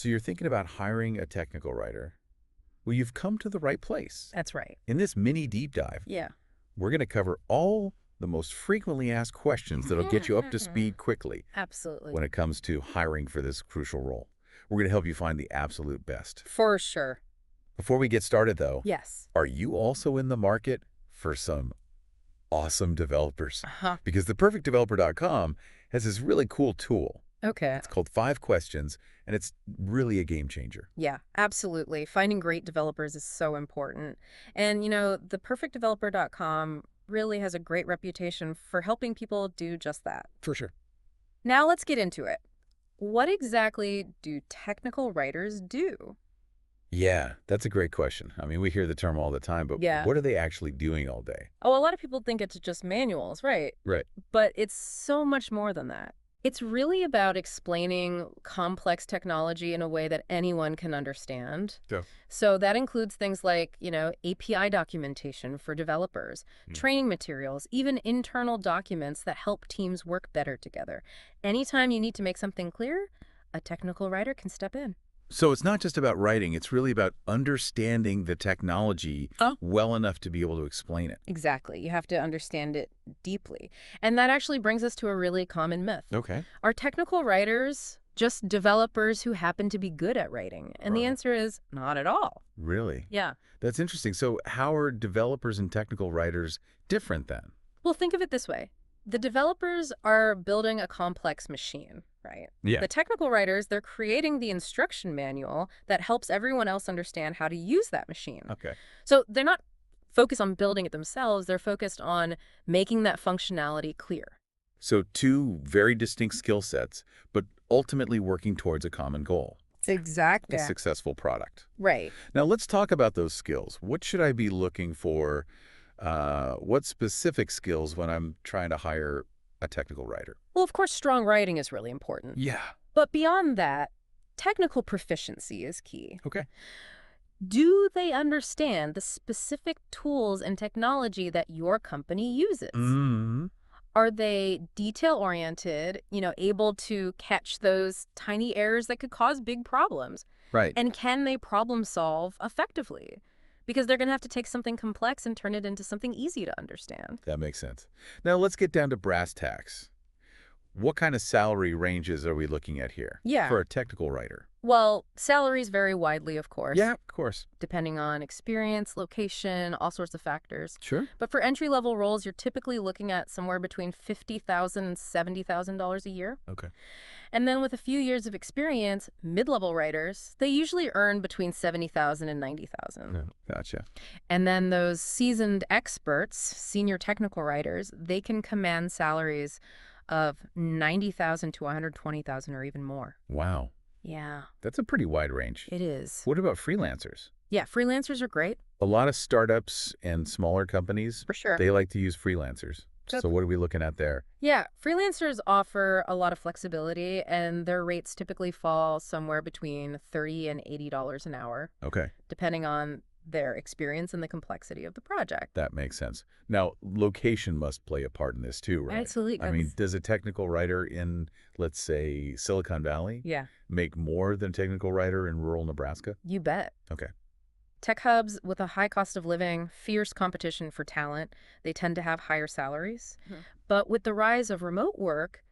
So you're thinking about hiring a technical writer. Well, you've come to the right place. That's right. In this mini deep dive, Yeah. we're going to cover all the most frequently asked questions that'll get you up to speed quickly Absolutely. when it comes to hiring for this crucial role. We're going to help you find the absolute best. For sure. Before we get started, though, Yes. are you also in the market for some awesome developers? Uh-huh. Because theperfectdeveloper.com has this really cool tool. Okay. It's called 5 Questions, and it's really a game changer. Yeah, absolutely. Finding great developers is so important. And, theperfectdeveloper.com really has a great reputation for helping people do just that. For sure. Now let's get into it. What exactly do technical writers do? Yeah, that's a great question. I mean, we hear the term all the time, but Yeah. what are they actually doing all day? Oh, a lot of people think it's just manuals, right? Right. But it's so much more than that. It's really about explaining complex technology in a way that anyone can understand. Yeah. So that includes things like, API documentation for developers, training materials, even internal documents that help teams work better together. Anytime you need to make something clear, a technical writer can step in. So it's not just about writing, it's really about understanding the technology well enough to be able to explain it. Exactly. You have to understand it deeply. And that actually brings us to a really common myth. Okay. Are technical writers just developers who happen to be good at writing? And the answer is not at all. Really? Yeah. That's interesting. So how are developers and technical writers different then? Well, think of it this way. The developers are building a complex machine, right? Yeah. The technical writers, they're creating the instruction manual that helps everyone else understand how to use that machine. Okay. So they're not focused on building it themselves. They're focused on making that functionality clear. So 2 very distinct skill sets, but ultimately working towards a common goal. Exactly. A successful product. Right. Now let's talk about those skills. What should I be looking for? What specific skills when I'm trying to hire a technical writer? Well, of course, strong writing is really important. Yeah. But beyond that, technical proficiency is key. Okay. Do they understand the specific tools and technology that your company uses? Mm-hmm. Are they detail-oriented, able to catch those tiny errors that could cause big problems? Right. And can they problem solve effectively? Because they're going to have to take something complex and turn it into something easy to understand. That makes sense. Now let's get down to brass tacks. What kind of salary ranges are we looking at here? Yeah. For a technical writer? Well, salaries vary widely, of course. Yeah, of course. Depending on experience, location, all sorts of factors. Sure. But for entry-level roles, you're typically looking at somewhere between $50,000 and $70,000 a year. Okay. And then with a few years of experience, mid-level writers, they usually earn between $70,000 and $90,000. No, gotcha. And then those seasoned experts, senior technical writers, they can command salaries of $90,000 to $120,000 or even more. Wow. Yeah, That's a pretty wide range. it is. What about freelancers? Yeah, freelancers are great. A lot of startups and smaller companies, For sure. they like to use freelancers. Good. So what are we looking at there? Yeah, freelancers offer a lot of flexibility, and their rates typically fall somewhere between $30 and $80 an hour, Okay. depending on their experience and the complexity of the project. That makes sense. Now, location must play a part in this too, right? Absolutely. I mean, does a technical writer in, let's say, Silicon Valley Yeah, make more than a technical writer in rural Nebraska? you bet. Okay. Tech hubs with a high cost of living, fierce competition for talent, they tend to have higher salaries. But with the rise of remote work,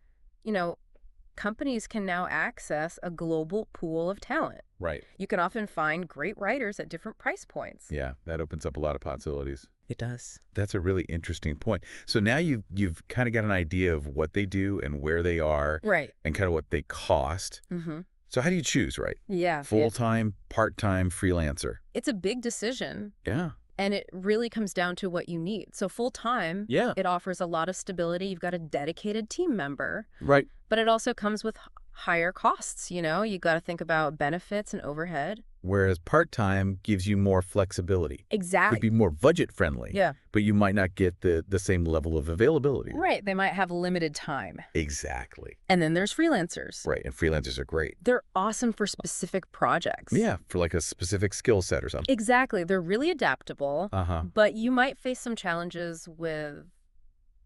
companies can now access a global pool of talent. Right. You can often find great writers at different price points. Yeah, that opens up a lot of possibilities. It does. That's a really interesting point. So now you've kind of got an idea of what they do and where they are Right. and kind of what they cost. Mm-hmm. So how do you choose, right? Yeah. Full-time, part-time, freelancer? It's a big decision, Yeah. and it really comes down to what you need. So full-time, Yeah. it offers a lot of stability. You've got a dedicated team member, Right. but it also comes with higher costs. You got to think about benefits and overhead. Whereas part-time gives you more flexibility. Exactly. Could be more budget-friendly. Yeah. But you might not get the same level of availability. Right. They might have limited time. Exactly. And then there's freelancers. Right. And freelancers are great. They're awesome for specific projects. Yeah. For like a specific skill set or something. Exactly. They're really adaptable, Uh-huh. but you might face some challenges with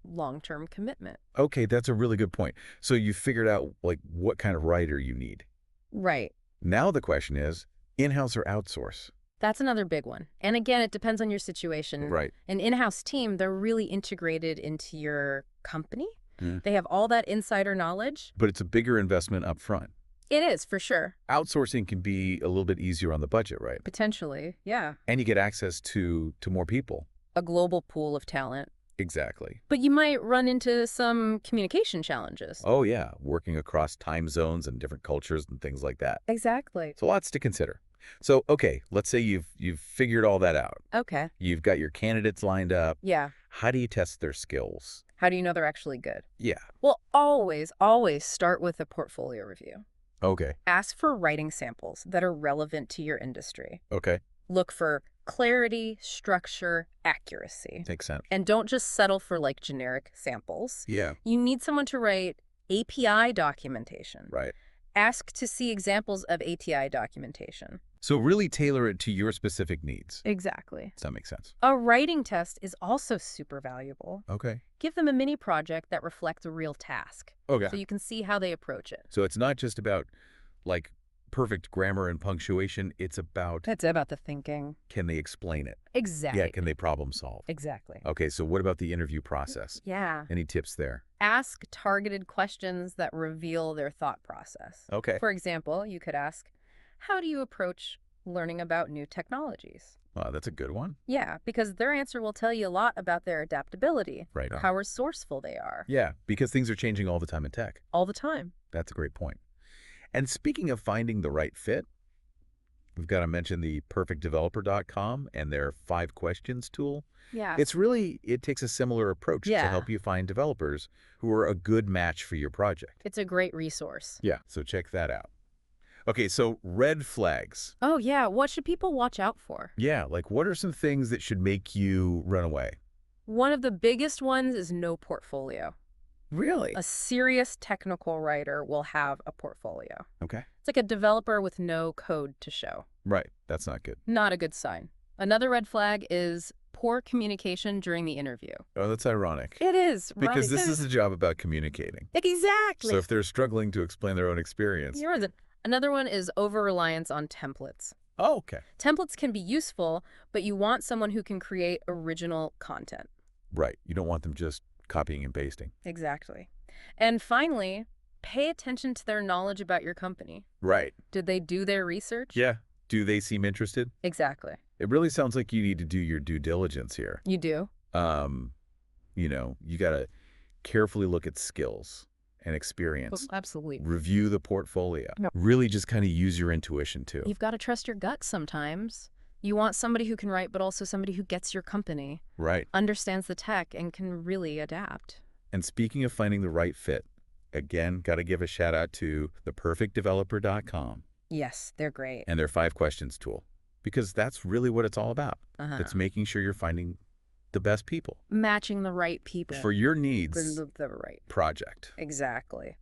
long-term commitment. Okay, that's a really good point. So you figured out like what kind of writer you need. Right. Now the question is, in-house or outsource? That's another big one. And again, it depends on your situation. Right. An in-house team, they're really integrated into your company. Yeah. They have all that insider knowledge. But it's a bigger investment up front. It is, for sure. Outsourcing can be a little bit easier on the budget, right? Potentially, yeah. And you get access to more people. A global pool of talent. Exactly. But you might run into some communication challenges. Oh, yeah, working across time zones and different cultures and things like that. Exactly. So lots to consider. So, okay, let's say you've figured all that out. Okay. You've got your candidates lined up. Yeah. How do you test their skills? How do you know they're actually good? Yeah. Well, always start with a portfolio review. Okay. Ask for writing samples that are relevant to your industry. Okay. Look for clarity, structure, accuracy. Makes sense. And don't just settle for like generic samples. Yeah. You need someone to write API documentation. Right. Ask to see examples of API documentation. So really tailor it to your specific needs. Exactly. Does that make sense? A writing test is also super valuable. Okay. Give them a mini project that reflects a real task. Okay. So you can see how they approach it. So it's not just about, like, perfect grammar and punctuation. It's about, That's about the thinking. can they explain it? Exactly. Yeah, can they problem solve? Exactly. Okay, so what about the interview process? Yeah. Any tips there? Ask targeted questions that reveal their thought process. Okay. For example, you could ask, how do you approach learning about new technologies? Wow, that's a good one. Yeah, because their answer will tell you a lot about their adaptability, Right on. how resourceful they are, Yeah, because things are changing all the time in tech. all the time. That's a great point. And speaking of finding the right fit, we've got to mention the perfectdeveloper.com and their 5 questions tool. Yeah. It takes a similar approach to Yeah. help you find developers who are a good match for your project. It's a great resource. Yeah, so check that out. Okay, so red flags. Oh, yeah. What should people watch out for? Yeah, like what are some things that should make you run away? One of the biggest ones is no portfolio. Really? A serious technical writer will have a portfolio. Okay. It's like a developer with no code to show. Right, that's not good. Not a good sign. Another red flag is poor communication during the interview. Oh, that's ironic. It is, right? Because this is a job about communicating. Exactly. So if they're struggling to explain their own experience. You're right. Another one is over-reliance on templates. Oh, okay. Templates can be useful, but you want someone who can create original content. Right. You don't want them just copying and pasting. Exactly. And finally, pay attention to their knowledge about your company. Right. Did they do their research? Yeah. Do they seem interested? Exactly. It really sounds like you need to do your due diligence here. You do? You got to carefully look at skills and experience. Absolutely. Review the portfolio. Yep. Really just kind of use your intuition too. You've got to trust your gut sometimes. You want somebody who can write, but also somebody who gets your company, Right. understands the tech, and can really adapt. And speaking of finding the right fit, again, got to give a shout out to theperfectdeveloper.com Yes, they're great. and their 5 questions tool, because that's really what it's all about. It's making sure you're finding the best people Matching the right people. for your needs the right. project. Exactly.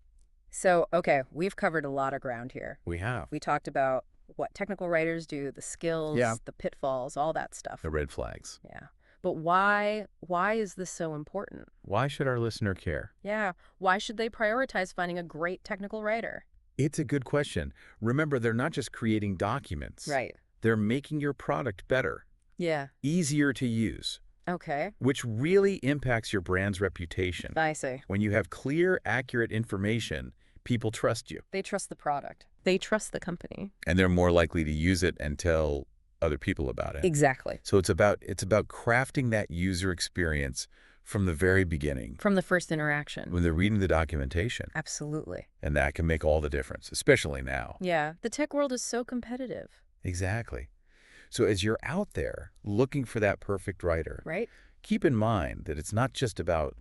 So, okay, we've covered a lot of ground here. We have We talked about what technical writers do, the skills, Yeah. the pitfalls, all that stuff. the red flags. Yeah. But why is this so important? Why should our listener care? Yeah. Why should they prioritize finding a great technical writer? It's a good question. Remember, they're not just creating documents. Right. They're making your product better, Yeah. easier to use, Okay. which really impacts your brand's reputation. I see. When you have clear, accurate information, people trust you, They trust the product. They trust the company. and they're more likely to use it and tell other people about it. Exactly. So it's about crafting that user experience from the very beginning From the first interaction. when they're reading the documentation, Absolutely. and that can make all the difference, especially now. Yeah. The tech world is so competitive, Exactly. So as you're out there looking for that perfect writer, right? keep in mind that it's not just about,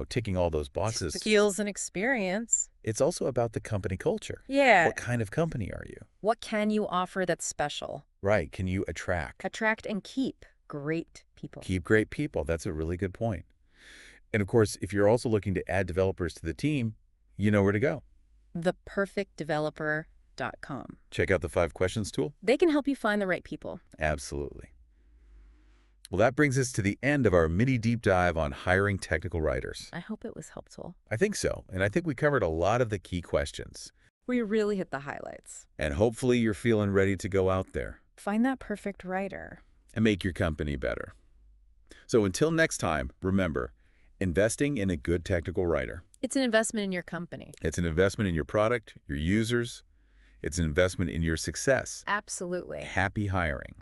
ticking all those boxes. Skills and experience. It's also about the company culture. Yeah. What kind of company are you? What can you offer that's special? Right. Can you attract? Attract and keep great people. Keep great people. That's a really good point. And of course, if you're also looking to add developers to the team, you know where to go. Theperfectdeveloper.com. Check out the 5 questions tool. They can help you find the right people. Absolutely. Well, that brings us to the end of our mini deep dive on hiring technical writers. I hope it was helpful. I think so, and I think we covered a lot of the key questions. We really hit the highlights. And hopefully you're feeling ready to go out there Find that perfect writer. and make your company better. So until next time, remember, investing in a good technical writer. It's an investment in your company. It's an investment in your product, your users. It's an investment in your success. Absolutely. Happy hiring.